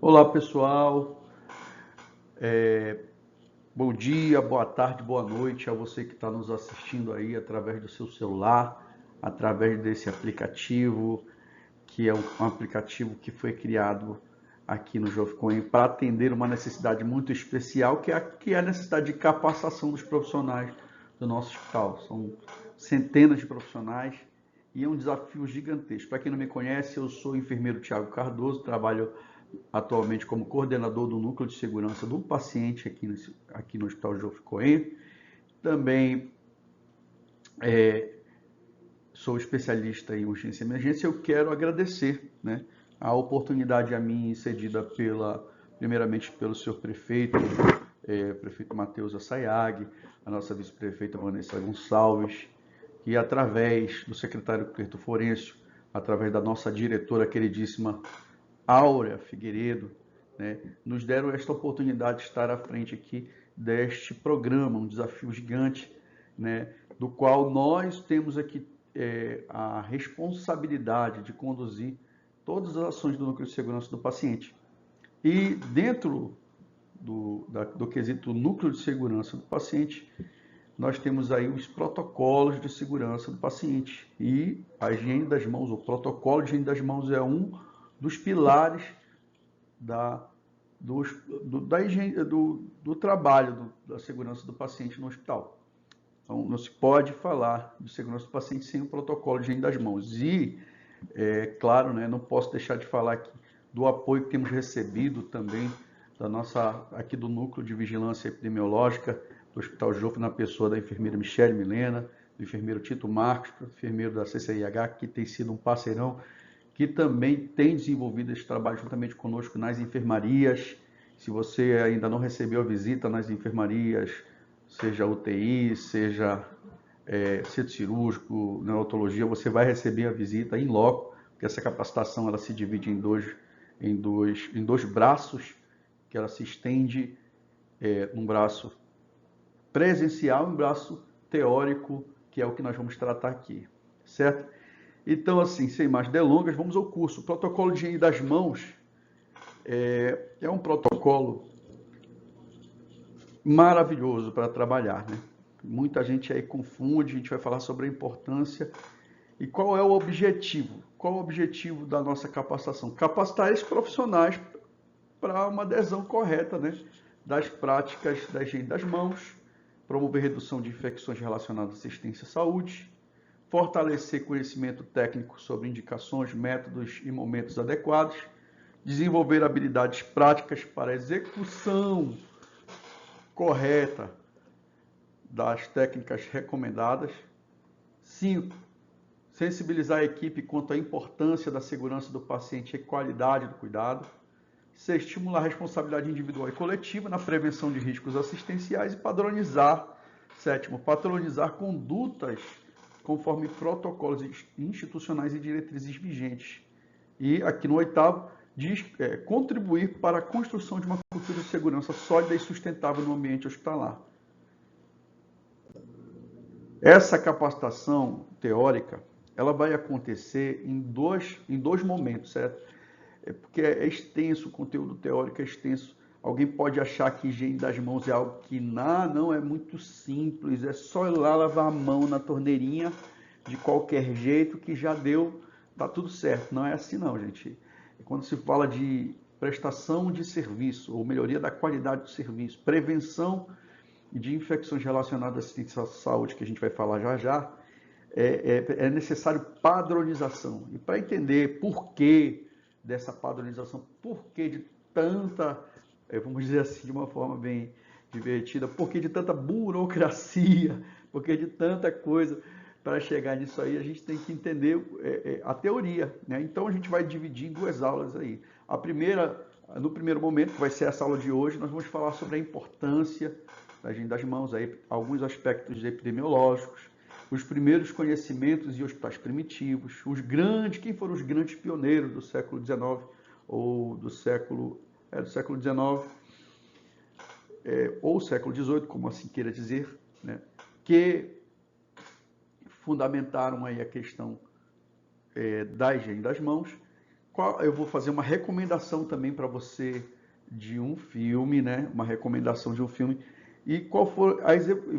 Olá pessoal, bom dia, boa tarde, boa noite a você que está nos assistindo aí através do seu celular, através desse aplicativo, que é um aplicativo que foi criado aqui no Jovem para atender uma necessidade muito especial, que é a necessidade de capacitação dos profissionais do nosso hospital. São centenas de profissionais e é um desafio gigantesco. Para quem não me conhece, eu sou o enfermeiro Tiago Cardoso, trabalho atualmente como coordenador do Núcleo de Segurança do Paciente aqui no Hospital Jovem Cohen. Também sou especialista em urgência e emergência. Eu quero agradecer, né, a oportunidade a mim cedida primeiramente pelo senhor prefeito, prefeito Matheus Assayag, a nossa vice-prefeita Vanessa Gonçalves, e através do secretário Cleito Florencio, através da nossa diretora queridíssima Áurea Figueiredo, né, nos deram esta oportunidade de estar à frente aqui deste programa, um desafio gigante, né, do qual nós temos aqui a responsabilidade de conduzir todas as ações do núcleo de segurança do paciente. E dentro do quesito núcleo de segurança do paciente, nós temos aí os protocolos de segurança do paciente. E a higiene das mãos, o protocolo de higiene das mãos é um dos pilares do trabalho da segurança do paciente no hospital. Então, não se pode falar de segurança do paciente sem o protocolo de higiene das mãos. E, claro, né, não posso deixar de falar aqui do apoio que temos recebido também aqui do Núcleo de Vigilância Epidemiológica do Hospital Jofre, na pessoa da enfermeira Michele Milena, do enfermeiro Tito Marcos, do enfermeiro da CCIH, que tem sido um parceirão, que também tem desenvolvido esse trabalho juntamente conosco nas enfermarias. Se você ainda não recebeu a visita nas enfermarias, seja UTI, seja centro cirúrgico, neonatologia, você vai receber a visita em loco, porque essa capacitação ela se divide em dois braços, que ela se estende num braço presencial e um braço teórico, que é o que nós vamos tratar aqui, certo? Então, assim, sem mais delongas, vamos ao curso. O protocolo de higiene das mãos é um protocolo maravilhoso para trabalhar, né? Muita gente aí confunde, a gente vai falar sobre a importância e qual é o objetivo. Qual é o objetivo da nossa capacitação? Capacitar esses profissionais para uma adesão correta, né, das práticas da higiene das mãos, promover redução de infecções relacionadas à assistência à saúde, fortalecer conhecimento técnico sobre indicações, métodos e momentos adequados, desenvolver habilidades práticas para a execução correta das técnicas recomendadas. 5. Sensibilizar a equipe quanto à importância da segurança do paciente e qualidade do cuidado. 6. Estimular a responsabilidade individual e coletiva na prevenção de riscos assistenciais e padronizar. 7. Padronizar condutas conforme protocolos institucionais e diretrizes vigentes. E aqui no 8º, contribuir para a construção de uma cultura de segurança sólida e sustentável no ambiente hospitalar. Essa capacitação teórica, ela vai acontecer em dois momentos, certo? Porque é extenso, o conteúdo teórico é extenso. Alguém pode achar que higiene das mãos é algo que não é muito simples, é só ir lá lavar a mão na torneirinha de qualquer jeito que já deu, tá tudo certo. Não é assim não, gente. Quando se fala de prestação de serviço ou melhoria da qualidade do serviço, prevenção de infecções relacionadas à assistência à saúde, que a gente vai falar já já, é necessário padronização. E para entender por que dessa padronização, por que de tanta, vamos dizer assim, de uma forma bem divertida, por que de tanta burocracia, por que de tanta coisa para chegar nisso aí, a gente tem que entender a teoria, né? Então a gente vai dividir em duas aulas aí. A primeira, no primeiro momento, que vai ser essa aula de hoje, nós vamos falar sobre a importância da higiene das mãos, aí, alguns aspectos epidemiológicos, os primeiros conhecimentos em hospitais primitivos, quem foram os grandes pioneiros do século XIX ou do século XIX, ou século XVIII, como assim queira dizer, né, que fundamentaram aí a questão da higiene das mãos. eu vou fazer uma recomendação também para você de um filme, né? Uma recomendação de um filme. E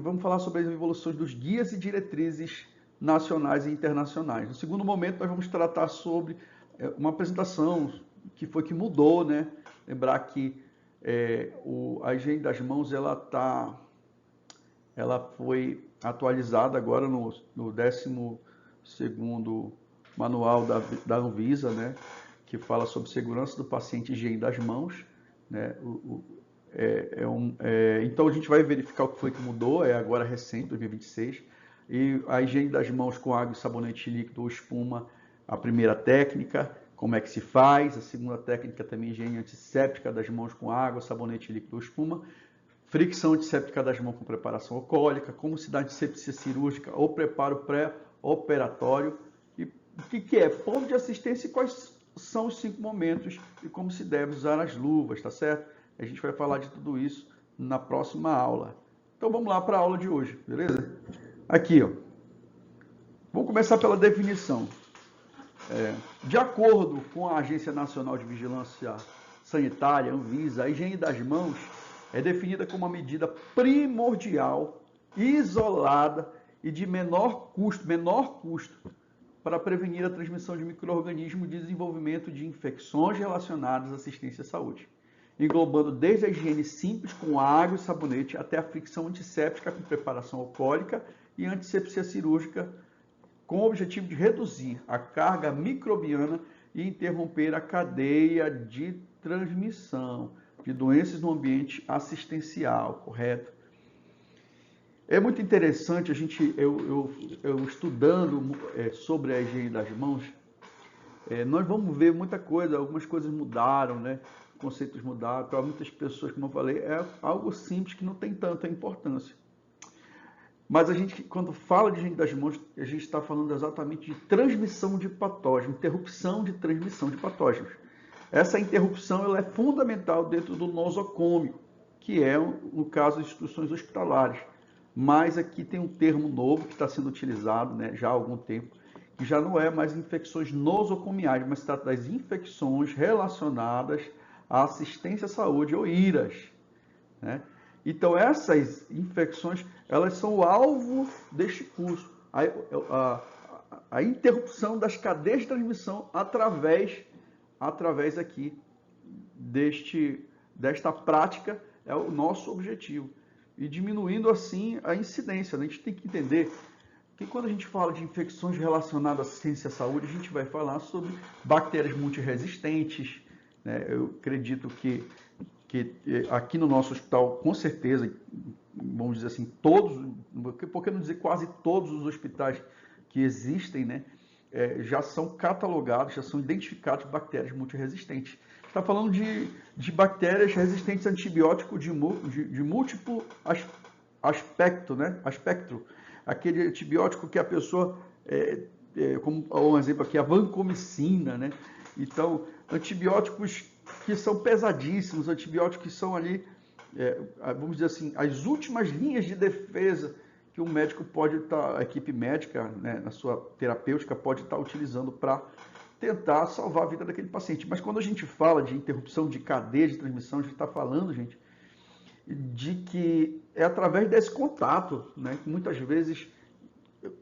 vamos falar sobre as evoluções dos guias e diretrizes nacionais e internacionais. No segundo momento, nós vamos tratar sobre uma apresentação que mudou, né? Lembrar que a higiene das mãos ela foi atualizada agora no 12º manual da Anvisa, né? Que fala sobre segurança do paciente e higiene das mãos, né? Então a gente vai verificar o que foi que mudou, agora recente, 2026, e a higiene das mãos com água e sabonete líquido ou espuma, a primeira técnica, como é que se faz, a segunda técnica também, higiene antisséptica das mãos com água, sabonete líquido ou espuma, fricção antisséptica das mãos com preparação alcoólica, como se dá antisepsia cirúrgica ou preparo pré-operatório, e o que é ponto de assistência e quais são os 5 momentos e como se deve usar as luvas, tá certo? A gente vai falar de tudo isso na próxima aula. Então vamos lá para a aula de hoje, beleza? Aqui, ó. Vamos começar pela definição. De acordo com a Agência Nacional de Vigilância Sanitária, Anvisa, a higiene das mãos é definida como uma medida primordial, isolada e de menor custo para prevenir a transmissão de micro-organismos e desenvolvimento de infecções relacionadas à assistência à saúde, englobando desde a higiene simples com água e sabonete até a fricção antisséptica com preparação alcoólica e antisepsia cirúrgica, com o objetivo de reduzir a carga microbiana e interromper a cadeia de transmissão de doenças no ambiente assistencial, correto? É muito interessante eu estudando sobre a higiene das mãos, nós vamos ver muita coisa, algumas coisas mudaram, né? Conceitos mudaram, para muitas pessoas, como eu falei, é algo simples que não tem tanta importância. Mas a gente, quando fala de higiene das mãos, a gente está falando exatamente de transmissão de patógenos, interrupção de transmissão de patógenos. Essa interrupção ela é fundamental dentro do nosocômio, que é, no caso, instituições hospitalares. Mas aqui tem um termo novo que está sendo utilizado, né, já há algum tempo, que já não é mais infecções nosocomiais, mas se trata das infecções relacionadas à assistência à saúde ou IRAS, né? Então, essas infecções, elas são o alvo deste curso. A interrupção das cadeias de transmissão através aqui desta prática é o nosso objetivo. E diminuindo, assim, a incidência. A gente tem que entender que quando a gente fala de infecções relacionadas à assistência à saúde, a gente vai falar sobre bactérias multiresistentes, né? Eu acredito que aqui no nosso hospital, com certeza, vamos dizer assim, todos, por que não dizer quase todos os hospitais que existem, né, já são catalogados, já são identificados bactérias multiresistentes. Está falando de bactérias resistentes a antibiótico de múltiplo aspecto, né? Aquele antibiótico que a pessoa, como um exemplo aqui, a vancomicina, né? Então, antibióticos que são pesadíssimos, antibióticos que são ali, vamos dizer assim, as últimas linhas de defesa que um médico pode estar, a equipe médica, né, na sua terapêutica, pode estar utilizando para tentar salvar a vida daquele paciente. Mas quando a gente fala de interrupção de cadeia de transmissão, a gente está falando, gente, de que é através desse contato, né, que muitas vezes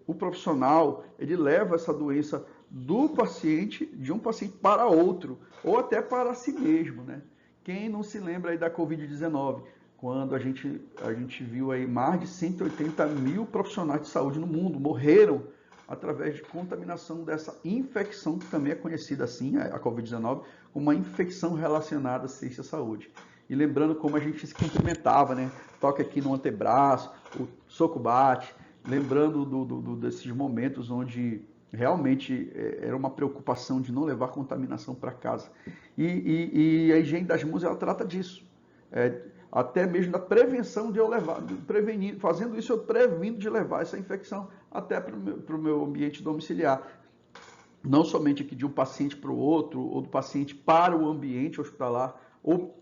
o profissional, ele leva essa doença do paciente, de um paciente para outro, ou até para si mesmo, né? Quem não se lembra aí da Covid-19, quando a gente viu aí mais de 180 mil profissionais de saúde no mundo morreram através de contaminação dessa infecção, que também é conhecida assim, a Covid-19, como uma infecção relacionada à assistência à saúde. E lembrando como a gente se cumprimentava, né? Toca aqui no antebraço, o soco bate, lembrando desses momentos onde realmente era uma preocupação de não levar contaminação para casa. E a higiene das mãos, ela trata disso. Até mesmo da prevenção de eu levar, prevenir, fazendo isso eu previno de levar essa infecção até para o meu ambiente domiciliar. Não somente aqui de um paciente para o outro, ou do paciente para o ambiente hospitalar, ou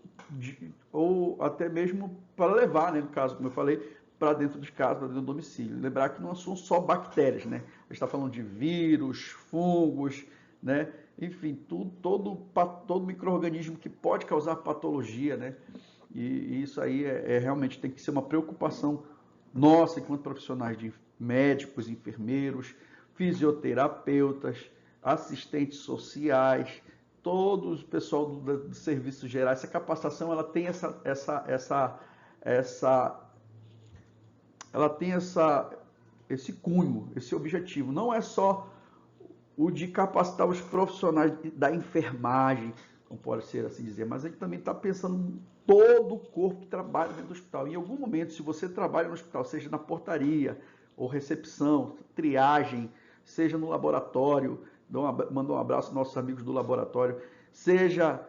até mesmo para levar, né, no caso, como eu falei, para dentro de casa, para dentro do domicílio. Lembrar que não são só bactérias, né? A gente está falando de vírus, fungos, né? enfim, todo micro-organismo que pode causar patologia, né? E isso aí realmente tem que ser uma preocupação nossa, enquanto profissionais de médicos, enfermeiros, fisioterapeutas, assistentes sociais, todos o pessoal dos serviços gerais. Essa capacitação ela tem ela tem esse cunho, esse objetivo. Não é só o de capacitar os profissionais da enfermagem, como pode ser assim dizer, mas a gente também está pensando em todo o corpo que trabalha dentro do hospital. Em algum momento, se você trabalha no hospital, seja na portaria ou recepção, triagem, seja no laboratório, mando um abraço aos nossos amigos do laboratório, seja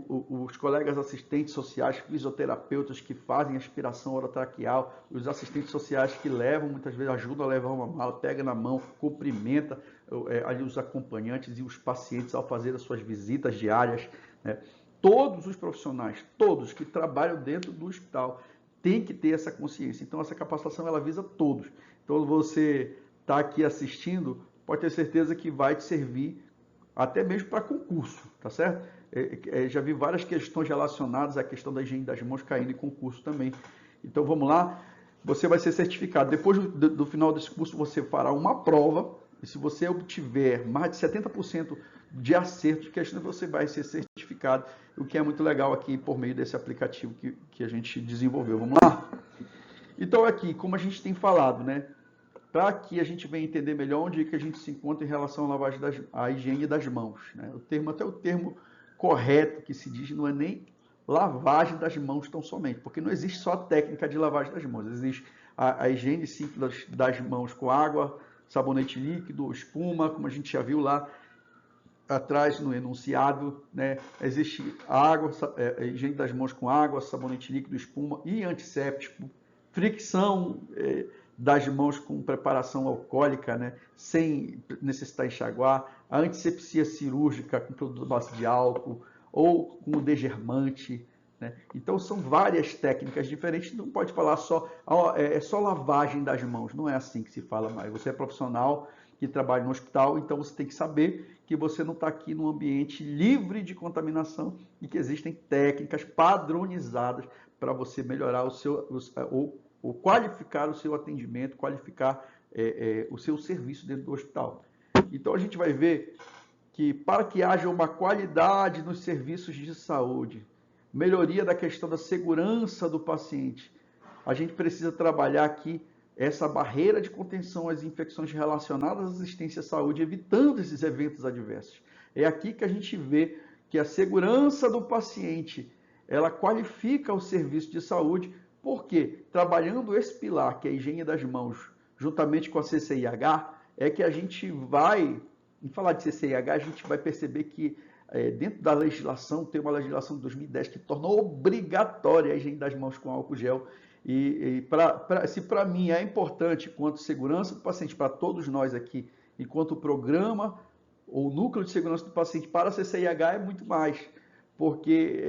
os colegas assistentes sociais, fisioterapeutas que fazem aspiração orotraqueal, os assistentes sociais que levam, muitas vezes ajudam a levar uma mala, pega na mão, cumprimenta ali os acompanhantes e os pacientes ao fazer as suas visitas diárias, né? Todos os profissionais, todos que trabalham dentro do hospital, têm que ter essa consciência. Então, essa capacitação, ela visa todos. Então, você está aqui assistindo, pode ter certeza que vai te servir até mesmo para concurso, tá certo? Já vi várias questões relacionadas à questão da higiene das mãos caindo em concurso também. Então, vamos lá. Você vai ser certificado. Depois do final desse curso, você fará uma prova. E se você obtiver mais de 70% de acerto de questões, você vai ser certificado. O que é muito legal aqui por meio desse aplicativo que a gente desenvolveu. Vamos lá? Então, aqui, como a gente tem falado, né? Para que a gente venha entender melhor onde que a gente se encontra em relação à lavagem à higiene das mãos, né? Até o termo correto que se diz não é nem lavagem das mãos tão somente, porque não existe só a técnica de lavagem das mãos, existe a higiene simples das mãos com água, sabonete líquido, espuma, como a gente já viu lá atrás no enunciado, né? Existe a higiene das mãos com água, sabonete líquido, espuma e antisséptico, fricção das mãos com preparação alcoólica, né? Sem necessitar enxaguar, a antisepsia cirúrgica com produto à base de álcool ou com o degermante, né? Então são várias técnicas diferentes, não pode falar só, é só lavagem das mãos, não é assim que se fala mais. Você é profissional que trabalha no hospital, então você tem que saber que você não está aqui num ambiente livre de contaminação e que existem técnicas padronizadas para você melhorar ou qualificar o seu atendimento, qualificar o seu serviço dentro do hospital. Então a gente vai ver que para que haja uma qualidade nos serviços de saúde, melhoria da questão da segurança do paciente, a gente precisa trabalhar aqui essa barreira de contenção às infecções relacionadas à assistência à saúde, evitando esses eventos adversos. É aqui que a gente vê que a segurança do paciente, ela qualifica o serviço de saúde, porque trabalhando esse pilar, que é a higiene das mãos, juntamente com a CCIH, é que a gente vai, em falar de CCIH, a gente vai perceber que dentro da legislação, tem uma legislação de 2010 que tornou obrigatória a higiene das mãos com álcool gel. Se para mim é importante quanto segurança do paciente, para todos nós aqui, enquanto programa ou núcleo de segurança do paciente para a CCIH é muito mais, porque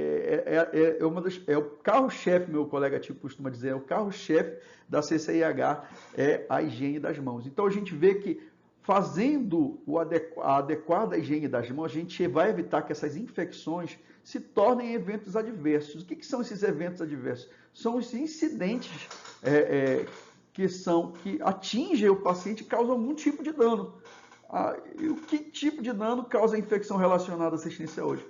é o carro-chefe, meu colega tipo costuma dizer, é o carro-chefe da CCIH, é a higiene das mãos. Então a gente vê que fazendo a adequada higiene das mãos, a gente vai evitar que essas infecções se tornem eventos adversos. O que são esses eventos adversos? São os incidentes que atingem o paciente e causam algum tipo de dano. E o que tipo de dano causa infecção relacionada à assistência hoje?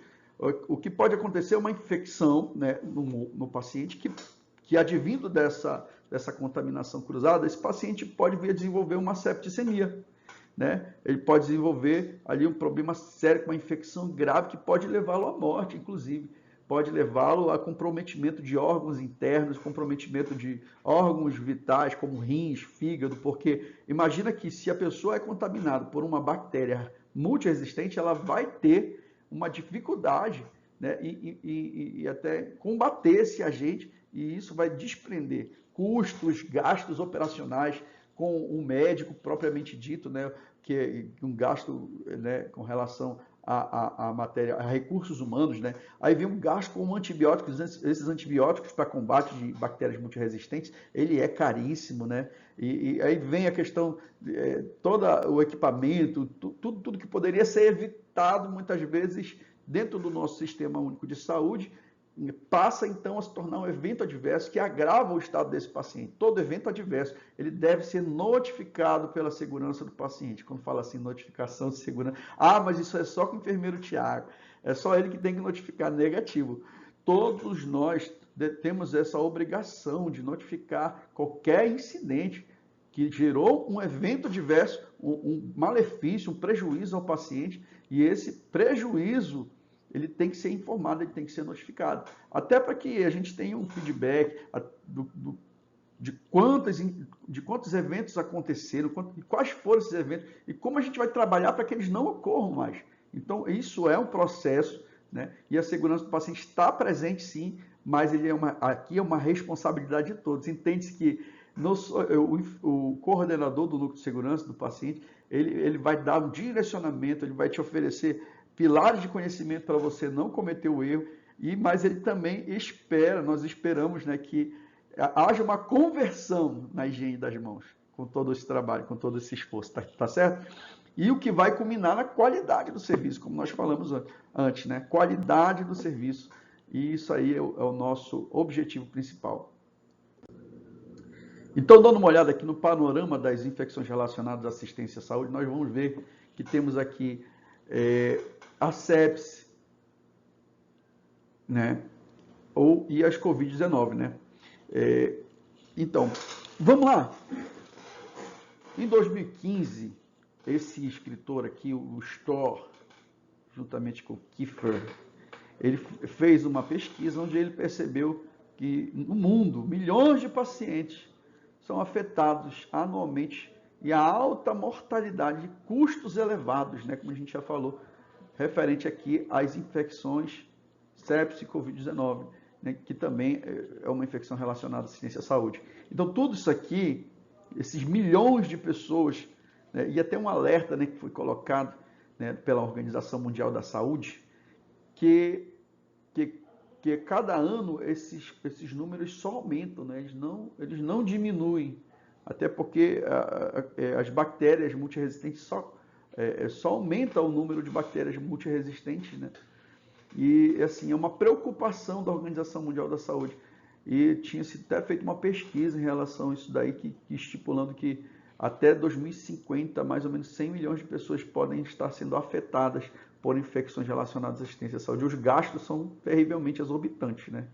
O que pode acontecer é uma infecção, né, no paciente que advindo dessa contaminação cruzada, esse paciente pode vir a desenvolver uma septicemia. Né? Ele pode desenvolver ali um problema sério, com uma infecção grave que pode levá-lo à morte, inclusive. Pode levá-lo a comprometimento de órgãos internos, comprometimento de órgãos vitais, como rins, fígado, porque imagina que se a pessoa é contaminada por uma bactéria multiresistente, ela vai ter uma dificuldade, né, e até combater esse agente, e isso vai desprender custos, gastos operacionais com o médico propriamente dito, né, que é um gasto, né, com relação a matéria, a recursos humanos, né? Aí vem um gasto com antibióticos, esses antibióticos para combate de bactérias multiresistentes, ele é caríssimo, né? Aí vem a questão, todo o equipamento, tudo que poderia ser evitado afetado, muitas vezes, dentro do nosso Sistema Único de Saúde, passa então a se tornar um evento adverso que agrava o estado desse paciente. Todo evento adverso, ele deve ser notificado pela segurança do paciente. Quando fala assim, notificação de segurança, mas isso é só com o enfermeiro Tiago, é só ele que tem que notificar. Negativo. Todos nós temos essa obrigação de notificar qualquer incidente que gerou um evento adverso, um malefício, um prejuízo ao paciente, e esse prejuízo ele tem que ser informado, ele tem que ser notificado. Até para que a gente tenha um feedback de quantos eventos aconteceram, quais foram esses eventos e como a gente vai trabalhar para que eles não ocorram mais. Então, isso é um processo, né? E a segurança do paciente está presente sim, mas aqui é uma responsabilidade de todos. Entende-se que o coordenador do núcleo de segurança do paciente, ele vai dar um direcionamento, ele vai te oferecer pilares de conhecimento para você não cometer o erro, mas ele também nós esperamos, né, que haja uma conversão na higiene das mãos, com todo esse trabalho, com todo esse esforço, tá certo? E o que vai culminar na qualidade do serviço, como nós falamos antes, né? Qualidade do serviço, e isso aí é o nosso objetivo principal. Então, dando uma olhada aqui no panorama das infecções relacionadas à assistência à saúde, nós vamos ver que temos aqui a sepse, né? E as Covid-19, né? Então, vamos lá. Em 2015, esse escritor aqui, o Storr, juntamente com o Kiefer, ele fez uma pesquisa onde ele percebeu que no mundo, milhões de pacientes são afetados anualmente e a alta mortalidade e custos elevados, né, como a gente já falou, referente aqui às infecções sepse e Covid-19, né, que também é uma infecção relacionada à assistência à saúde. Então, tudo isso aqui, esses milhões de pessoas, né, e até um alerta, né, que foi colocado, né, pela Organização Mundial da Saúde, que cada ano esses números só aumentam, né, eles não diminuem, até porque as bactérias multiresistentes só aumenta o número de bactérias multiresistentes, né? E assim, é uma preocupação da Organização Mundial da Saúde. E tinha-se até feito uma pesquisa em relação a isso daí, estipulando que até 2050, mais ou menos 100 milhões de pessoas podem estar sendo afetadas por infecções relacionadas à assistência à saúde. Os gastos são terrivelmente exorbitantes, né?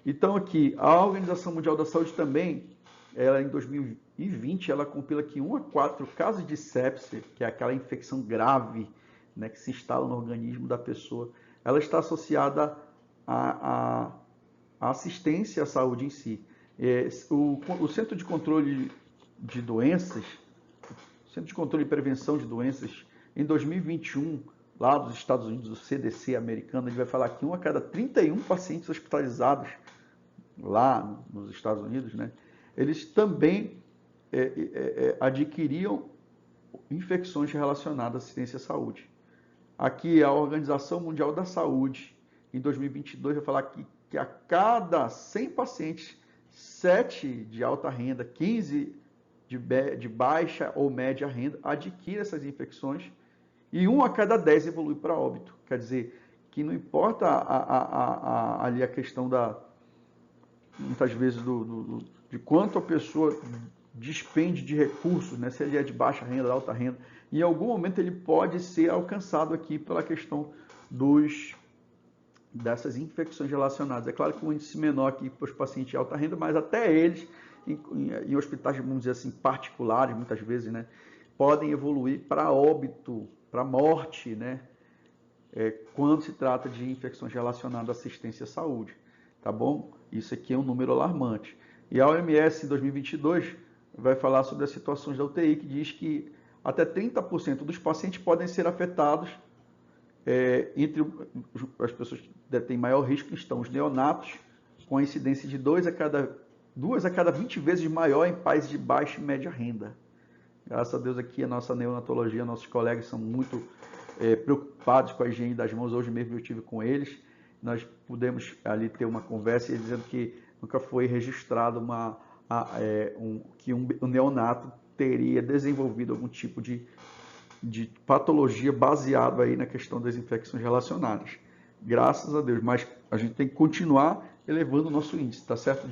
Então aqui, a Organização Mundial da Saúde também, ela em 2020, ela compila aqui 1 a 4 casos de sepse, que é aquela infecção grave, né, que se instala no organismo da pessoa. Ela está associada à assistência à saúde em si. O Centro de Controle de Doenças, Centro de Controle e Prevenção de Doenças, em 2021, lá dos Estados Unidos, o CDC americano, ele vai falar que 1 a cada 31 pacientes hospitalizados lá nos Estados Unidos, né, eles também adquiriam infecções relacionadas à assistência à saúde. Aqui a Organização Mundial da Saúde, em 2022, vai falar que a cada 100 pacientes, 7 de alta renda, 15 de baixa ou média renda adquirem essas infecções e 1 a cada 10 evolui para óbito. Quer dizer, que não importa ali a questão muitas vezes, de quanto a pessoa despende de recursos, né? Se ele é de baixa renda, alta renda, em algum momento ele pode ser alcançado aqui pela questão dessas infecções relacionadas. É claro que um índice menor aqui para os pacientes de alta renda, mas até eles, em hospitais, vamos dizer assim, particulares, muitas vezes, né, podem evoluir para óbito, para morte, né, quando se trata de infecções relacionadas à assistência à saúde, tá bom? Isso aqui é um número alarmante. E a OMS, em 2022, vai falar sobre as situações da UTI, que diz que até 30% dos pacientes podem ser afetados. Entre as pessoas que têm maior risco estão os neonatos, com a incidência de 2 a cada 20 vezes maior em países de baixa e média renda. Graças a Deus aqui a nossa neonatologia, nossos colegas são muito preocupados com a higiene das mãos. Hoje mesmo eu estive com eles, nós pudemos ali ter uma conversa e dizendo que nunca foi registrado que um neonato teria desenvolvido algum tipo de de patologia baseado aí na questão das infecções relacionadas. Graças a Deus, mas a gente tem que continuar elevando o nosso índice, tá certo?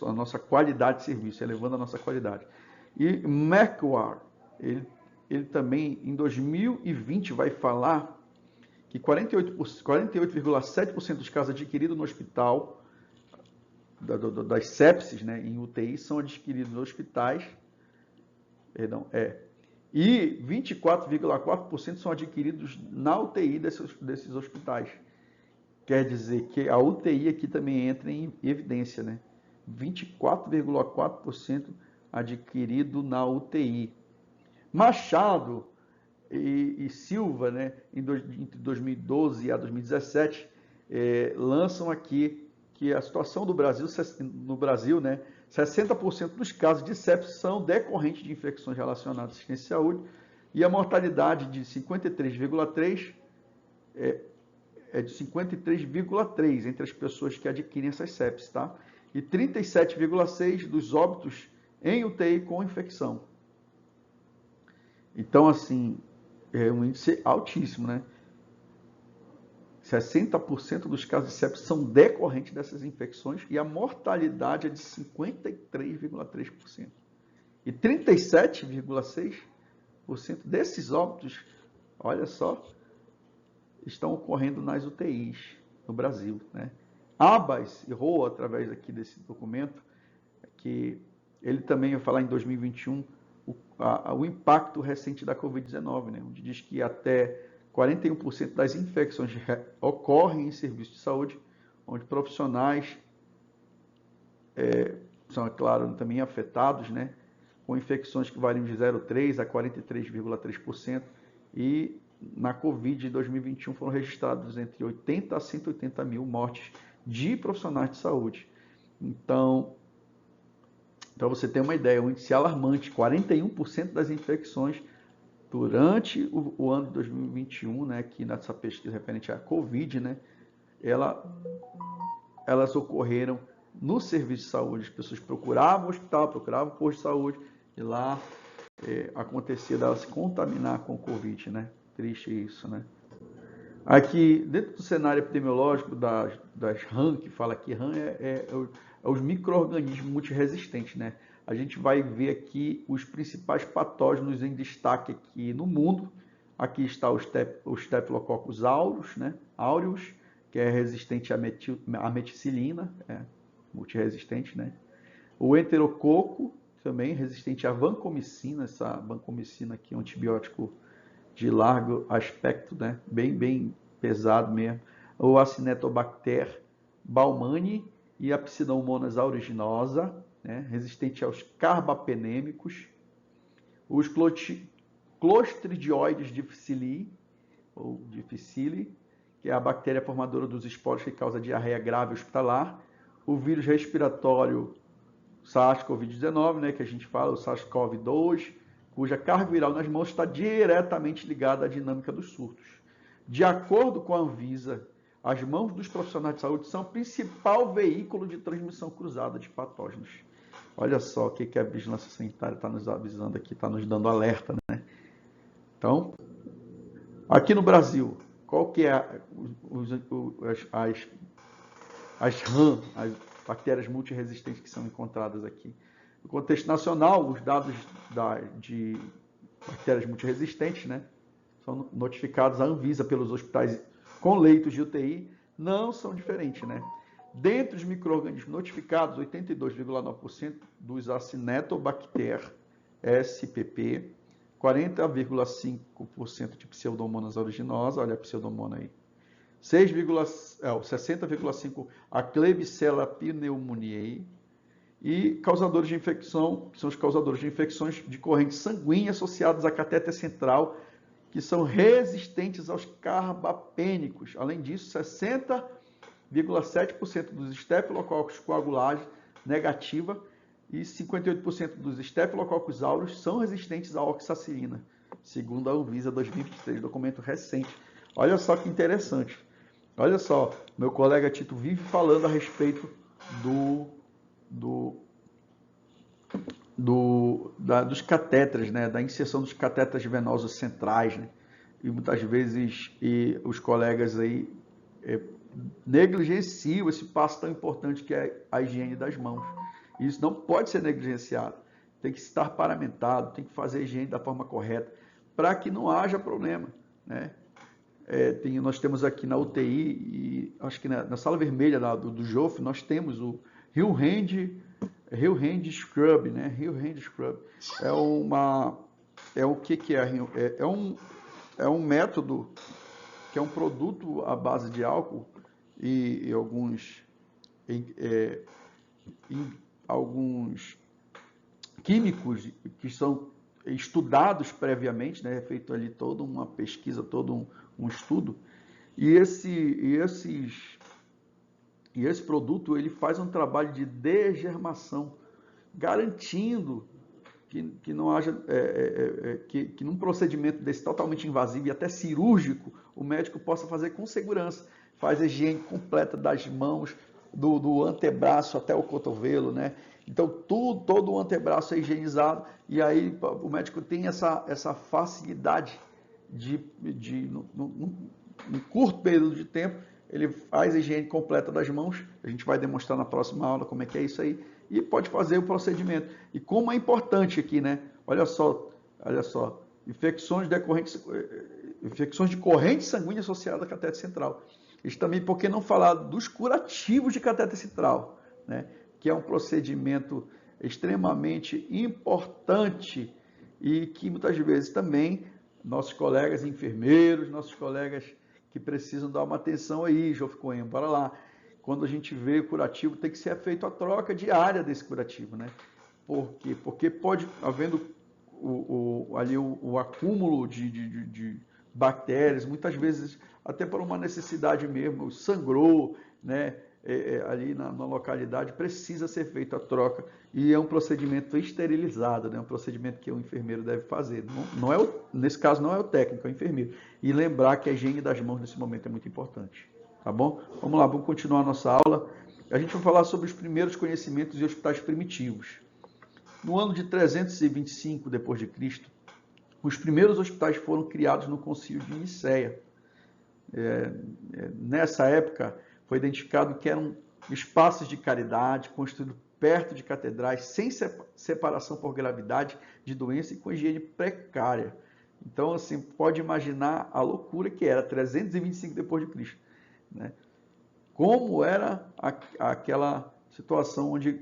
A nossa qualidade de serviço, elevando a nossa qualidade. E Mercury, ele também em 2020 vai falar que 48,7% dos casos adquiridos no hospital, das sepses, né, em UTI, são adquiridos nos hospitais, e 24,4% são adquiridos na UTI desses hospitais. Quer dizer que a UTI aqui também entra em evidência, né? 24,4% adquirido na UTI. Machado e Silva, né, entre 2012 e 2017, lançam aqui que a situação do Brasil, no Brasil, né, 60% dos casos de sepsis são decorrentes de infecções relacionadas à assistência à saúde, e a mortalidade de 53,3% é de 53,3% entre as pessoas que adquirem essas sepsis, tá? E 37,6% dos óbitos em UTI com infecção. Então, assim, é um índice altíssimo, né? 60% dos casos de sepsis são decorrentes dessas infecções e a mortalidade é de 53,3%. E 37,6% desses óbitos, olha só, estão ocorrendo nas UTIs no Brasil, né? Abas e Roa, através aqui desse documento, que ele também vai falar em 2021 o impacto recente da Covid-19, né? Onde diz que até 41% das infecções ocorrem em serviços de saúde, onde profissionais são, é claro, também afetados, né? Com infecções que variam de 0,3% a 43,3%, e na Covid de 2021 foram registrados entre 80 a 180 mil mortes de profissionais de saúde. Então, para você ter uma ideia, um índice alarmante, 41% das infecções durante o ano de 2021, né, aqui nessa pesquisa referente à Covid, né, elas ocorreram no serviço de saúde. As pessoas procuravam o hospital, procuravam o posto de saúde, e lá acontecia dela se contaminar com o Covid, né? Triste isso, né? Aqui, dentro do cenário epidemiológico das RAM, que fala aqui, RAM é os micro-organismos multiresistentes, né? A gente vai ver aqui os principais patógenos em destaque aqui no mundo. Aqui está o Staphylococcus aureus, né? Aureus, que é resistente à meticilina, multiresistente, né? O enterococo, também resistente à vancomicina. Essa vancomicina aqui é um antibiótico de largo aspecto, né? Bem pesado mesmo. O Acinetobacter baumannii e a Pseudomonas aeruginosa, né? Resistente aos carbapenêmicos. Os Clostridioides difficile, ou difficile, que é a bactéria formadora dos esporos que causa diarreia grave hospitalar. O vírus respiratório SARS-CoV-19, né, que a gente fala, o SARS-CoV-2, cuja carga viral nas mãos está diretamente ligada à dinâmica dos surtos. De acordo com a Anvisa, as mãos dos profissionais de saúde são o principal veículo de transmissão cruzada de patógenos. Olha só o que a Vigilância Sanitária está nos avisando aqui, está nos dando alerta, né? Então, aqui no Brasil, qual que é as RAM, as bactérias multiresistentes que são encontradas aqui? No contexto nacional, os dados de bactérias multiresistentes, né, são notificados à Anvisa pelos hospitais com leitos de UTI, não são diferentes, né? Dentre os micro-organismos notificados, 82,9% dos Acinetobacter SPP, 40,5% de Pseudomonas aeruginosa, olha a Pseudomonas aí, 60,5% a Klebsiella pneumoniae, e causadores de infecção, que são os causadores de infecções de corrente sanguínea associados a catéter central, que são resistentes aos carbapênicos. Além disso, 60,7% dos Staphylococcus coagulase negativa e 58% dos Staphylococcus aureus são resistentes à oxacilina, segundo a Anvisa 2023, documento recente. Olha só que interessante. Olha só, meu colega Tito vive falando a respeito dos catéteres, né? Da inserção dos catéteres venosos centrais, né? E muitas vezes os colegas aí negligenciam esse passo tão importante que é a higiene das mãos. Isso não pode ser negligenciado. Tem que estar paramentado, tem que fazer a higiene da forma correta, para que não haja problema, né? Nós temos aqui na UTI, e acho que na sala vermelha do JOF, nós temos o Rio Hand Scrub, né? Rio Hand Scrub. O que é? É um método que é um produto à base de álcool e alguns químicos que são estudados previamente, né? É feito ali toda uma pesquisa, todo um estudo, e esse produto ele faz um trabalho de degermação, garantindo que não haja, que num procedimento desse totalmente invasivo e até cirúrgico, o médico possa fazer com segurança, faz a higiene completa das mãos, do antebraço até o cotovelo, né? Então, todo o antebraço é higienizado e aí o médico tem essa facilidade num curto período de tempo, ele faz a higiene completa das mãos, a gente vai demonstrar na próxima aula como é que é isso aí, e pode fazer o procedimento. E como é importante aqui, né? Olha só, infecções de corrente sanguínea associada à catéter central. Isso também, por que não falar dos curativos de catéter central, né? Que é um procedimento extremamente importante e que muitas vezes também nossos colegas enfermeiros, nossos colegas que precisam dar uma atenção aí, Jof Coen, bora lá. Quando a gente vê o curativo, tem que ser feita a troca diária desse curativo, né? Por quê? Porque pode, havendo ali o acúmulo de bactérias, muitas vezes até por uma necessidade mesmo, sangrou, né? Ali na localidade, precisa ser feita a troca e é um procedimento esterilizado, né? Um procedimento que o enfermeiro deve fazer. Nesse caso, não é o técnico, é o enfermeiro. E lembrar que a higiene das mãos nesse momento é muito importante. Tá bom? Vamos lá, vamos continuar a nossa aula. A gente vai falar sobre os primeiros conhecimentos de hospitais primitivos. No ano de 325 d.C., os primeiros hospitais foram criados no Concílio de Nicéia. Nessa época, foi identificado que eram espaços de caridade construídos perto de catedrais, sem separação por gravidade de doença e com higiene precária. Então, assim, pode imaginar a loucura que era 325 d.C., né? Como era aquela situação onde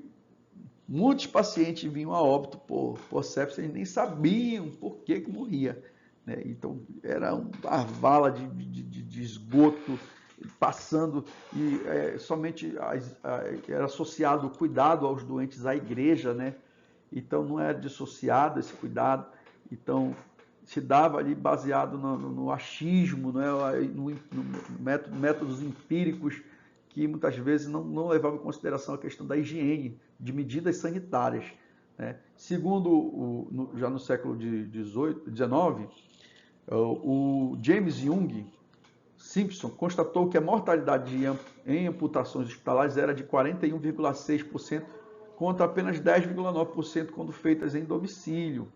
muitos pacientes vinham a óbito por sepsis e nem sabiam por que morria, né? Então, era uma vala de esgoto passando e somente era associado o cuidado aos doentes à igreja, né? Então, não era dissociado esse cuidado. Então, se dava ali baseado no achismo, né? no métodos empíricos que muitas vezes não levavam em consideração a questão da higiene, de medidas sanitárias, né? Segundo, já no século XIX, o James Young Simpson constatou que a mortalidade em amputações hospitalares era de 41,6% contra apenas 10,9% quando feitas em domicílio.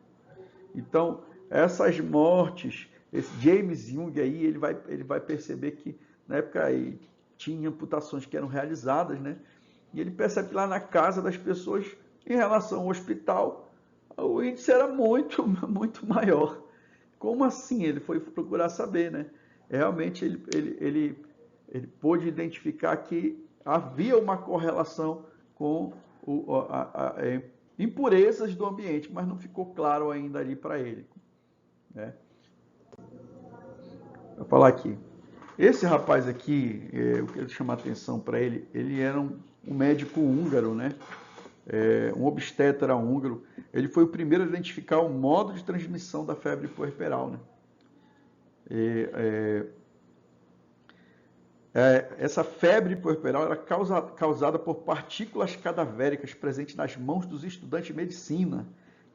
Então, essas mortes, esse James Young aí, ele vai perceber que na época aí tinha amputações que eram realizadas, né? E ele percebe que lá na casa das pessoas, em relação ao hospital, o índice era muito, muito maior. Como assim? Ele foi procurar saber, né? Realmente ele pôde identificar que havia uma correlação com impurezas do ambiente, mas não ficou claro ainda ali para ele, né? Vou falar aqui. Esse rapaz aqui, eu quero chamar a atenção para ele, ele era um médico húngaro, né? Um obstetra húngaro. Ele foi o primeiro a identificar o modo de transmissão da febre puerperal, né? Essa febre puerperal era causada por partículas cadavéricas presentes nas mãos dos estudantes de medicina,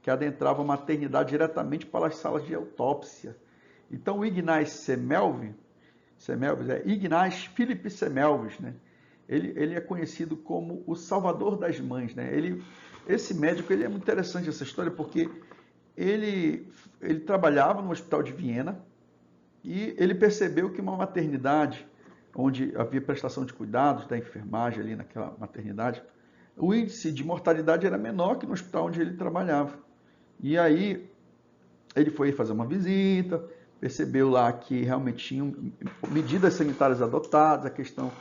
que adentravam a maternidade diretamente para as salas de autópsia. Então, o Ignaz Semmelweis, Ignaz Philipp Semmelweis, né? ele é conhecido como o salvador das mães, né? Esse médico, ele é muito interessante essa história, porque ele trabalhava no hospital de Viena e ele percebeu que uma maternidade, onde havia prestação de cuidados da enfermagem ali naquela maternidade, o índice de mortalidade era menor que no hospital onde ele trabalhava. E aí ele foi fazer uma visita, percebeu lá que realmente tinham medidas sanitárias adotadas, a questão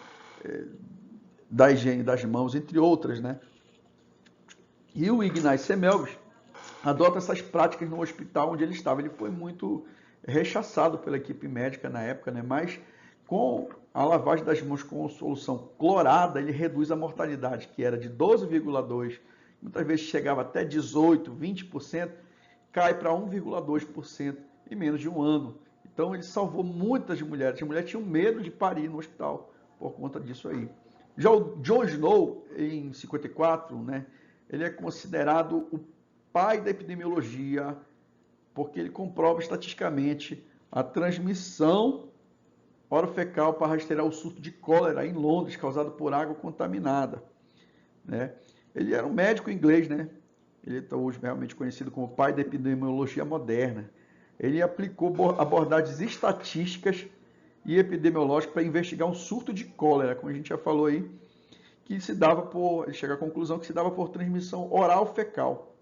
da higiene das mãos, entre outras, né? E o Ignaz Semmelweis adota essas práticas no hospital onde ele estava. Ele foi muito rechaçado pela equipe médica na época, né? Mas com a lavagem das mãos com solução clorada, ele reduz a mortalidade, que era de 12,2%, muitas vezes chegava até 18%, 20%, cai para 1,2% em menos de um ano. Então ele salvou muitas mulheres. As mulheres tinham medo de parir no hospital por conta disso aí. Já o John Snow, em 54, né, ele é considerado o pai da epidemiologia, porque ele comprova estatisticamente a transmissão orofecal para rastrear o surto de cólera em Londres, causado por água contaminada, né? Ele era um médico inglês, né? Ele está hoje realmente conhecido como pai da epidemiologia moderna. Ele aplicou abordagens estatísticas e epidemiológicas para investigar um surto de cólera, como a gente já falou aí, que se dava por, ele chega à conclusão que se dava por transmissão oral fecal.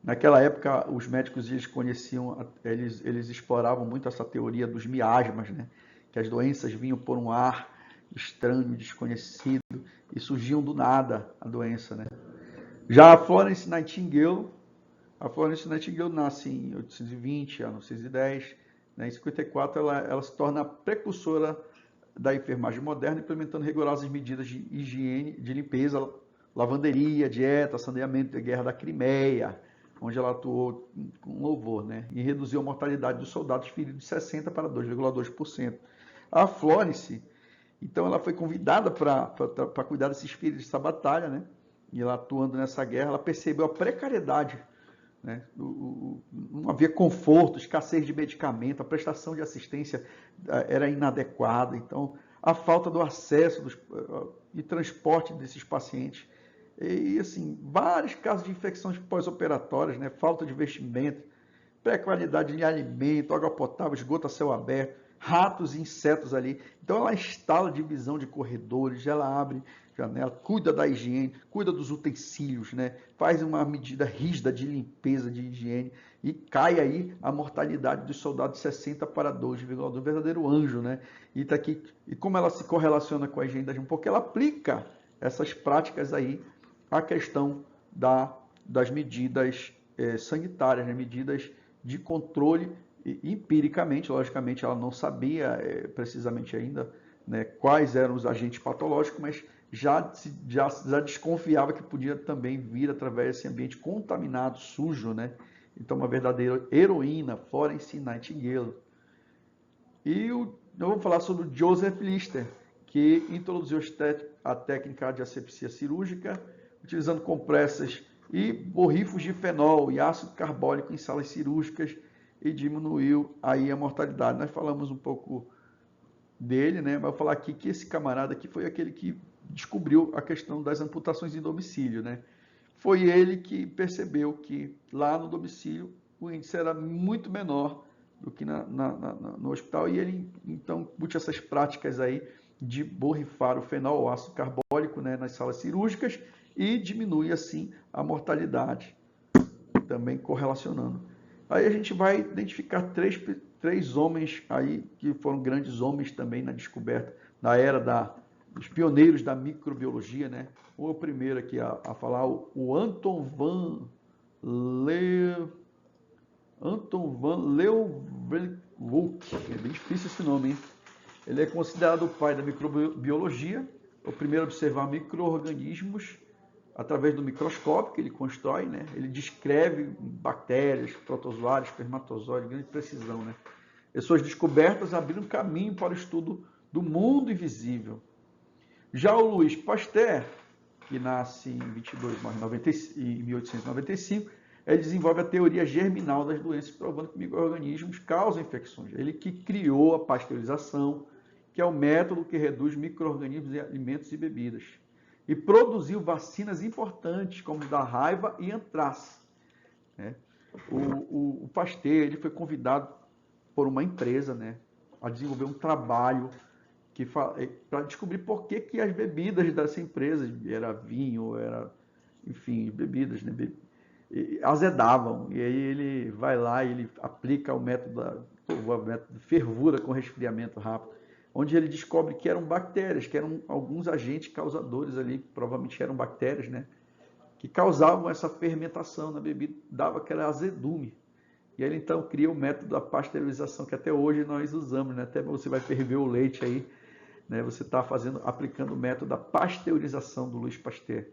Naquela época, os médicos eles conheciam, eles exploravam muito essa teoria dos miasmas, né? Que as doenças vinham por um ar estranho, desconhecido, e surgiam do nada a doença, né? Já a Florence Nightingale nasce em 1820, a 1910, né? Em 54 ela se torna a precursora da enfermagem moderna, implementando rigorosas medidas de higiene, de limpeza, lavanderia, dieta, saneamento da Guerra da Crimeia, onde ela atuou com louvor, né? E reduziu a mortalidade dos soldados feridos de 60% para 2,2%. A Florence, então, ela foi convidada para cuidar desses feridos dessa batalha, né? E ela atuando nessa guerra, ela percebeu a precariedade, né? Não havia conforto, escassez de medicamento, a prestação de assistência era inadequada, então a falta do acesso e transporte desses pacientes e assim vários casos de infecções pós-operatórias, né? Falta de vestimento, pré-qualidade de alimento, água potável, esgoto a céu aberto, ratos e insetos ali. Então ela instala divisão de corredores, ela abre janela, cuida da higiene, cuida dos utensílios, né? Faz uma medida rígida de limpeza, de higiene e cai aí a mortalidade dos soldados de 60 para 2,2, um verdadeiro anjo, né? E tá aqui, e como ela se correlaciona com a higiene das mãos? Porque ela aplica essas práticas aí à questão das medidas sanitárias, né? Medidas de controle empiricamente, logicamente ela não sabia precisamente ainda, né, quais eram os agentes patológicos, mas já desconfiava que podia também vir através desse ambiente contaminado, sujo, né? Então, uma verdadeira heroína, Florence Nightingale. E eu vou falar sobre o Joseph Lister, que introduziu a técnica de asepsia cirúrgica, utilizando compressas e borrifos de fenol e ácido carbônico em salas cirúrgicas e diminuiu aí a mortalidade. Nós falamos um pouco dele, né? Mas vou falar aqui que esse camarada aqui foi aquele que descobriu a questão das amputações em domicílio, né? Foi ele que percebeu que lá no domicílio o índice era muito menor do que no hospital e ele então puxa essas práticas aí de borrifar o fenol, o ácido carbônico, né, nas salas cirúrgicas e diminui assim a mortalidade, também correlacionando. Aí a gente vai identificar três homens aí que foram grandes homens também na descoberta, na era dos pioneiros da microbiologia, né? O primeiro aqui a falar, o Anton van Leeuwenhoek, é bem difícil esse nome, hein? Ele é considerado o pai da microbiologia, o primeiro a observar micro-organismos através do microscópio que ele constrói, né? Ele descreve bactérias, protozoários, espermatozoides, grande precisão, né? E suas descobertas abriram caminho para o estudo do mundo invisível. Já o Louis Pasteur, que nasce em 22, morre em 1895, ele desenvolve a teoria germinal das doenças, provando que micro-organismos causam infecções. Ele que criou a pasteurização, que é o método que reduz micro-organismos em alimentos e bebidas. E produziu vacinas importantes, como da raiva e antrax. Né? O Pasteur ele foi convidado por uma empresa, né, a desenvolver um trabalho para descobrir por que as bebidas dessa empresa, era vinho, era, enfim, bebidas, né, azedavam. E aí ele vai lá e ele aplica o método de fervura com resfriamento rápido, onde ele descobre que eram bactérias, que eram alguns agentes causadores ali, provavelmente eram bactérias, né, que causavam essa fermentação na bebida, dava aquele azedume. E ele então cria o método da pasteurização, que até hoje nós usamos, né? Até você vai ferver o leite aí, né? Você está aplicando o método da pasteurização do Louis Pasteur.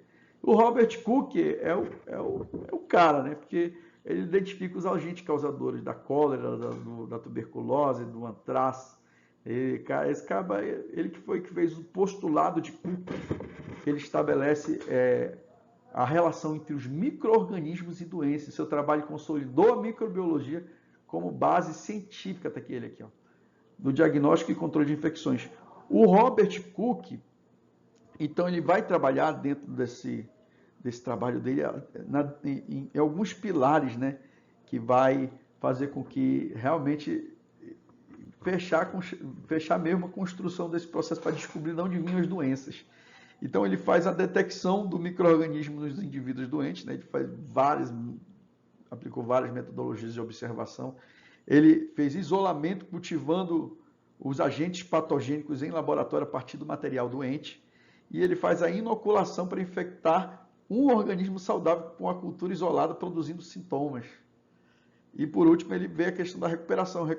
O Robert Koch é o cara, né? Porque ele identifica os agentes causadores da cólera, da tuberculose, do antrax. Esse cara, ele que fez o postulado de Koch, que ele estabelece a relação entre os micro-organismos e doenças. Seu trabalho consolidou a microbiologia como base científica, tá aqui ele aqui, ó, do diagnóstico e controle de infecções. O Robert Koch, então, ele vai trabalhar dentro desse trabalho dele em alguns pilares, né, que vai fazer com que realmente fechar mesmo a construção desse processo para descobrir de onde vinham as doenças. Então, ele faz a detecção do micro-organismo nos indivíduos doentes, né? Ele aplicou várias metodologias de observação. Ele fez isolamento cultivando os agentes patogênicos em laboratório a partir do material doente. E ele faz a inoculação para infectar um organismo saudável com a cultura isolada, produzindo sintomas. E, por último, ele vê a questão da recuperação,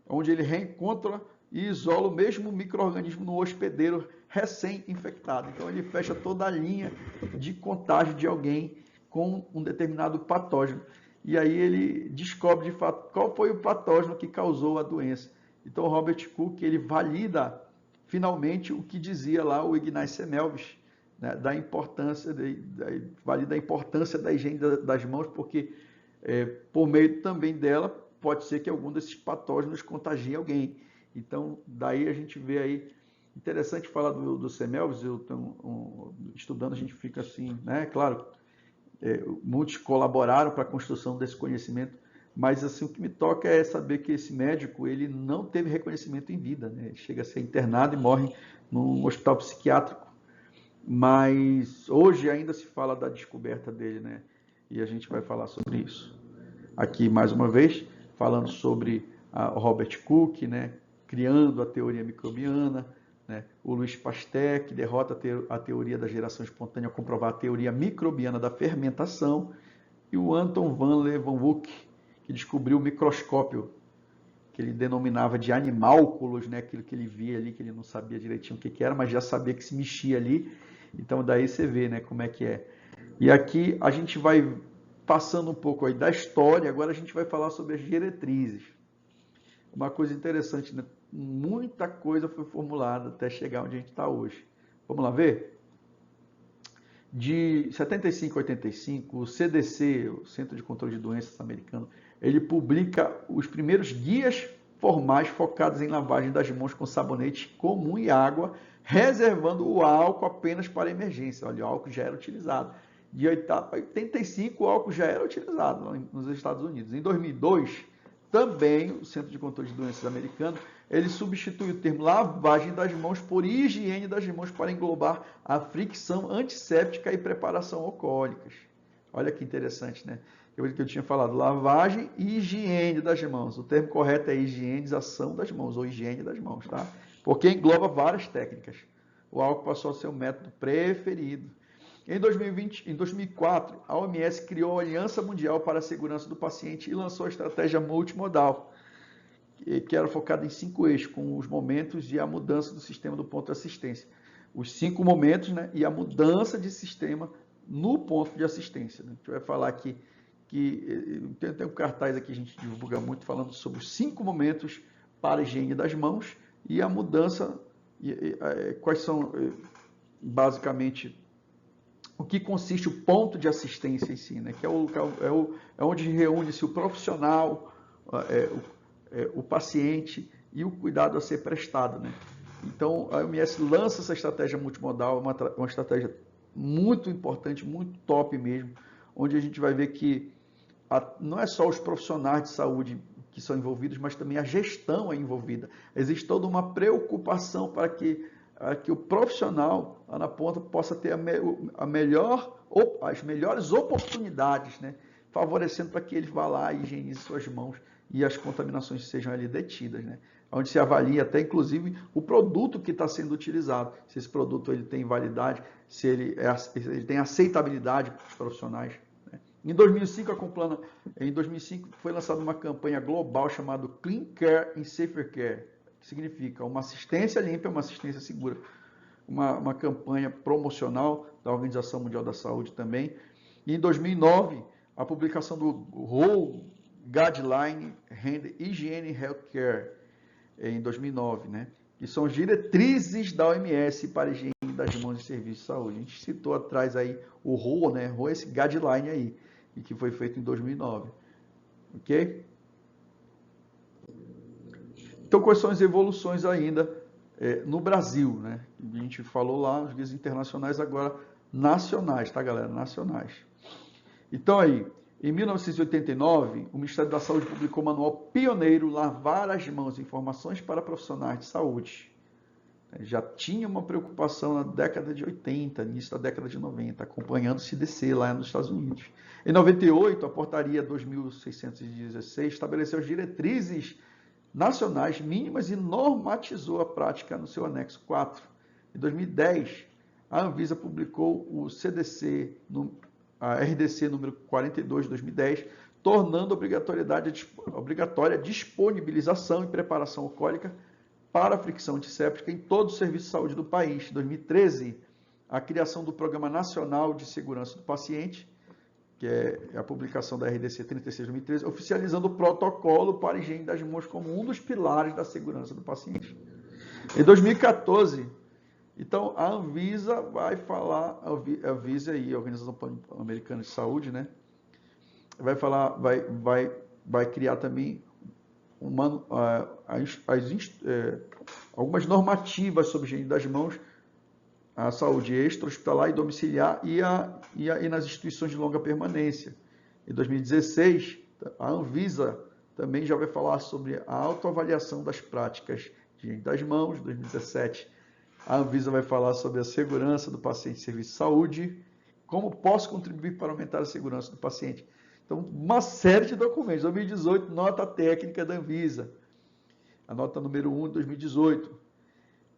onde ele reencontra e isola o mesmo micro-organismo no hospedeiro recém-infectado. Então, ele fecha toda a linha de contágio de alguém com um determinado patógeno. E aí ele descobre, de fato, qual foi o patógeno que causou a doença. Então, o Robert Koch, ele valida, finalmente, o que dizia lá o Ignaz Semmelweis, né, valida a importância da higiene das mãos, porque, por meio também dela, pode ser que algum desses patógenos contagie alguém. Então, daí a gente vê aí, interessante falar do Semmelweis, estudando a gente fica assim, né? Claro, muitos colaboraram para a construção desse conhecimento, mas assim, o que me toca é saber que esse médico, ele não teve reconhecimento em vida, né? Ele chega a ser internado e morre num hospital psiquiátrico, mas hoje ainda se fala da descoberta dele, né? E a gente vai falar sobre isso. Aqui, mais uma vez, falando sobre o Robert Koch, né? Criando a teoria microbiana, né? O Louis Pasteur, que derrota a teoria da geração espontânea ao comprovar a teoria microbiana da fermentação, e o Anton van Leeuwenhoek, que descobriu o microscópio, que ele denominava de animálculos, né? Aquilo que ele via ali, que ele não sabia direitinho o que era, mas já sabia que se mexia ali. Então, daí você vê, né, como é que é. E aqui a gente vai passando um pouco aí da história, agora a gente vai falar sobre as diretrizes. Uma coisa interessante, né? Muita coisa foi formulada até chegar onde a gente está hoje. Vamos lá ver? De 75 a 85, o CDC, o Centro de Controle de Doenças americano, ele publica os primeiros guias formais focados em lavagem das mãos com sabonete comum e água, reservando o álcool apenas para emergência. Olha, o álcool já era utilizado. De 85, o álcool já era utilizado nos Estados Unidos. Em 2002, também o Centro de Controle de Doenças americano, ele substitui o termo lavagem das mãos por higiene das mãos para englobar a fricção antisséptica e preparação alcoólicas. Olha que interessante, né? Que eu tinha falado, lavagem e higiene das mãos. O termo correto é higienização das mãos, ou higiene das mãos, tá? Porque engloba várias técnicas. O álcool passou a ser o método preferido. Em 2004, a OMS criou a Aliança Mundial para a Segurança do Paciente e lançou a estratégia multimodal, que era focada em 5 eixos, com os momentos e a mudança do sistema do ponto de assistência. Os 5 momentos, né, e a mudança de sistema no ponto de assistência. A gente vai falar aqui, tem um cartaz aqui que a gente divulga muito, falando sobre os 5 momentos para a higiene das mãos e a mudança, quais são, basicamente, o que consiste o ponto de assistência em si, né? Que é onde reúne-se o profissional, o paciente e o cuidado a ser prestado, né? Então, a OMS lança essa estratégia multimodal, uma estratégia muito importante, muito top mesmo, onde a gente vai ver que não é só os profissionais de saúde que são envolvidos, mas também a gestão é envolvida. Existe toda uma preocupação para que o profissional lá na ponta possa ter as melhores oportunidades, né? Favorecendo para que ele vá lá e higienize suas mãos e as contaminações sejam ali detidas, né? Onde se avalia até, inclusive, o produto que está sendo utilizado. Se esse produto ele tem validade, se ele tem aceitabilidade para os profissionais. Né? Em 2005 foi lançada uma campanha global chamada Clean Care and Safer Care, que significa uma assistência limpa e uma assistência segura. Uma campanha promocional da Organização Mundial da Saúde também. E em 2009, a publicação do Whole Guideline and Hygiene Healthcare, em 2009, né? Que são as diretrizes da OMS para a higiene das mãos e serviços de saúde. A gente citou atrás aí o WHO, né? WHO, esse guideline aí, e que foi feito em 2009. Ok? Então, quais são as evoluções ainda no Brasil, né? A gente falou lá, os guias internacionais, agora nacionais, tá, galera? Nacionais. Então, aí, em 1989, o Ministério da Saúde publicou o manual pioneiro Lavar as Mãos, informações para profissionais de saúde. Já tinha uma preocupação na década de 80, início da década de 90, acompanhando o CDC lá nos Estados Unidos. Em 98, a portaria 2616 estabeleceu as diretrizes nacionais mínimas e normatizou a prática no seu anexo 4. Em 2010, a Anvisa publicou o CDC, a RDC número 42 de 2010, tornando obrigatória a disponibilização e preparação alcoólica para a fricção antisséptica em todo o serviço de saúde do país. Em 2013, a criação do Programa Nacional de Segurança do Paciente, que é a publicação da RDC 36 de 2013, oficializando o protocolo para a higiene das mãos como um dos pilares da segurança do paciente. Em 2014, então, a Anvisa vai falar, a Anvisa e a Organização Pan-Americana de Saúde, né, vai criar também algumas normativas sobre higiene das mãos, a saúde extra-hospitalar e domiciliar e nas instituições de longa permanência. Em 2016, a Anvisa também já vai falar sobre a autoavaliação das práticas de higiene das mãos. Em 2017, a Anvisa vai falar sobre a segurança do paciente em serviço de saúde, como posso contribuir para aumentar a segurança do paciente. Então, uma série de documentos. 2018, nota técnica da Anvisa, a nota número 1 de 2018.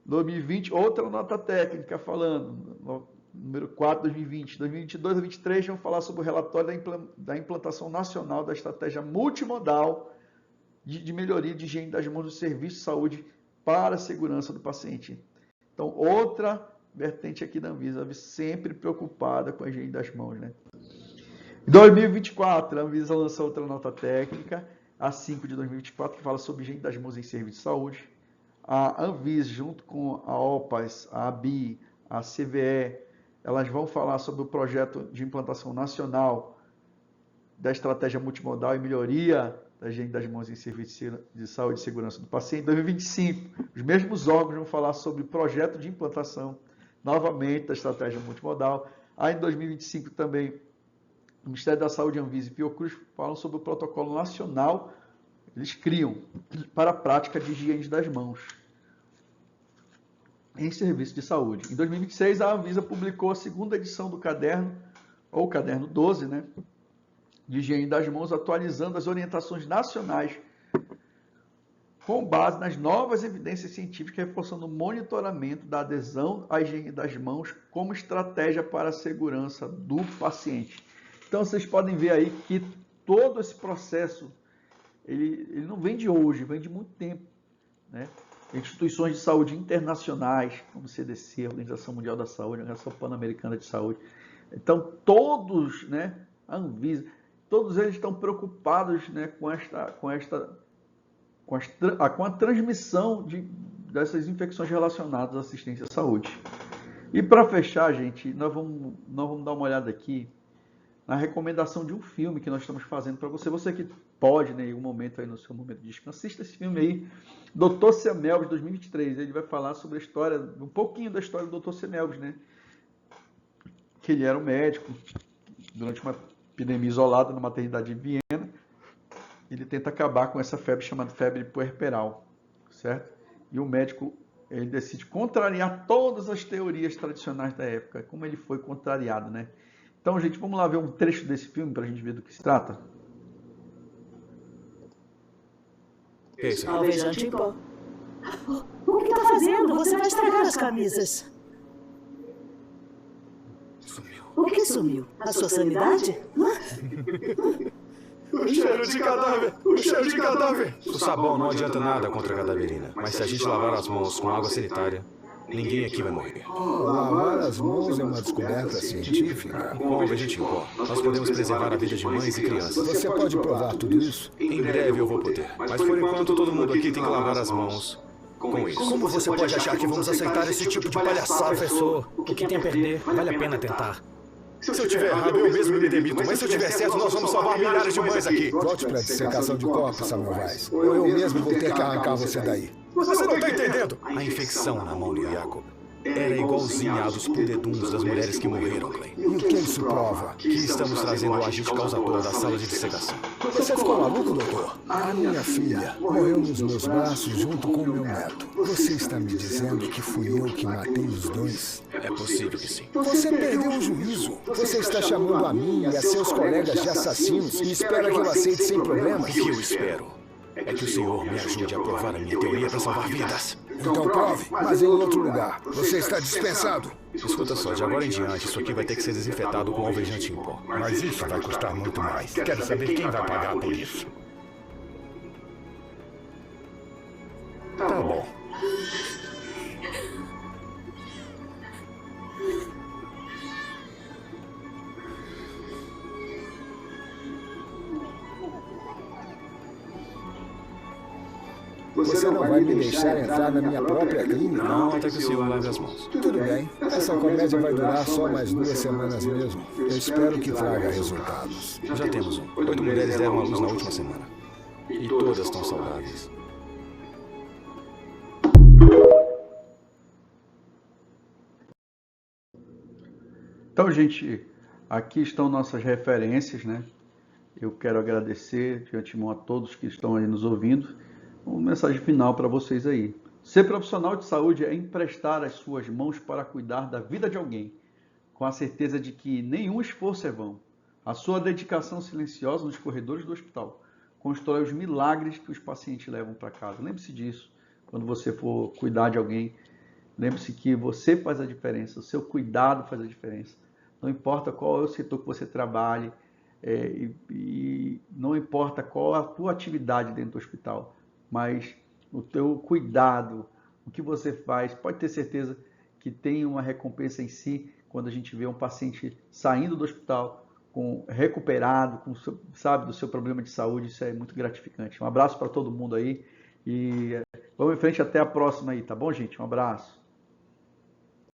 2020, outra nota técnica falando, número 4 de 2020. 2022 e 2023 vão falar sobre o relatório da implantação nacional da estratégia multimodal de melhoria de higiene das mãos do serviço de saúde para a segurança do paciente. Então, outra vertente aqui da Anvisa, sempre preocupada com a higiene das mãos, né? Em 2024, a Anvisa lançou outra nota técnica, a 5 de 2024, que fala sobre higiene das mãos em serviço de saúde. A Anvisa, junto com a OPAS, a ABI, a CVE, elas vão falar sobre o projeto de implantação nacional da estratégia multimodal e melhoria da higiene das mãos em serviço de saúde e segurança do paciente. Em 2025, os mesmos órgãos vão falar sobre o projeto de implantação, novamente, da estratégia multimodal. Aí, em 2025, também, o Ministério da Saúde, Anvisa e Fiocruz falam sobre o protocolo nacional, eles criam, para a prática de higiene das mãos em serviço de saúde. Em 2026, a Anvisa publicou a segunda edição do caderno, ou caderno 12, né, de higiene das mãos, atualizando as orientações nacionais com base nas novas evidências científicas, reforçando o monitoramento da adesão à higiene das mãos como estratégia para a segurança do paciente. Então, vocês podem ver aí que todo esse processo, ele não vem de hoje, vem de muito tempo, né? Instituições de saúde internacionais, como o CDC, a Organização Mundial da Saúde, a Organização Pan-Americana de Saúde. Então, todos, né, a Anvisa, todos eles estão preocupados, né, com a transmissão dessas infecções relacionadas à assistência à saúde. E para fechar, gente, nós vamos dar uma olhada aqui na recomendação de um filme que nós estamos fazendo para você. Você que pode, em nenhum momento aí no seu momento de descanso, assista esse filme aí, Dr. C. Melvis, 2023. Ele vai falar sobre a história, um pouquinho da história do Dr. C. Melvis, né? Que ele era um médico, durante uma epidemia isolada na maternidade de Viena, ele tenta acabar com essa febre chamada febre puerperal, certo? E o médico, ele decide contrariar todas as teorias tradicionais da época, como ele foi contrariado, né? Então, gente, vamos lá ver um trecho desse filme para a gente ver do que se trata. Que é isso? Alvejante em pó. O que está fazendo? Você vai estragar as camisas. Sumiu. O que sumiu? A sua sanidade? O cheiro de cadáver! O cheiro de cadáver! O sabão não adianta nada contra a cadaverina, mas se a gente lavar as mãos com água sanitária, ninguém aqui vai morrer. Lavar as mãos é uma descoberta científica. Com o alvejante em pó, nós podemos preservar a vida de mães e crianças. Você pode provar tudo isso? Em breve eu vou poder, mas por enquanto todo mundo aqui tem que lavar as mãos com isso. Como você pode achar que vamos aceitar esse tipo de palhaçada, professor? O que tem a perder? Vale a pena tentar. Se eu tiver errado, eu mesmo me demito, mas se eu tiver certo, nós vamos salvar milhares de mães aqui. Volte para a dissecação de corpos, Samuel Weiss. Ou eu mesmo vou ter que arrancar você daí. Você não está entendendo? A infecção na mão de Jacob era igualzinha à dos pudeduns das mulheres que morreram, Clay. E o que isso prova? Que estamos trazendo o agente causador da sala de dissecação. Você ficou maluco, doutor? A minha filha morreu nos meus braços junto com o meu neto. Você está me dizendo que fui eu que matei os dois? É possível que sim. Você perdeu o juízo. Você está chamando a mim e a seus colegas de assassinos e espera que eu aceite sem O problemas? que eu espero é que o senhor me ajude a provar a minha teoria para salvar vidas. Então prove, mas em outro lugar. Você está dispensado. Escuta só, de agora em diante, isso aqui vai ter que ser desinfetado com alvejante em pó. Mas isso vai custar muito mais. Quero saber quem vai pagar por isso. Tá bom. Você não vai me deixar entrar na minha própria clínica? Não, até que o senhor lave as mãos. Tudo bem. Essa comédia vai durar só mais 2 semanas mesmo. Eu espero que traga resultados. Já temos um. 8 mulheres deram à luz na última semana. E todas estão saudáveis. Então, gente, aqui estão nossas referências, né? Eu quero agradecer de antemão a todos que estão aí nos ouvindo. Uma mensagem final para vocês aí. Ser profissional de saúde é emprestar as suas mãos para cuidar da vida de alguém, com a certeza de que nenhum esforço é vão. A sua dedicação silenciosa nos corredores do hospital constrói os milagres que os pacientes levam para casa. Lembre-se disso quando você for cuidar de alguém. Lembre-se que você faz a diferença, o seu cuidado faz a diferença. Não importa qual é o setor que você trabalhe, e não importa qual a tua atividade dentro do hospital, mas o teu cuidado, o que você faz, pode ter certeza que tem uma recompensa em si quando a gente vê um paciente saindo do hospital recuperado, sabe, do seu problema de saúde. Isso é muito gratificante. Um abraço para todo mundo aí e vamos em frente até a próxima aí, tá bom, gente? Um abraço.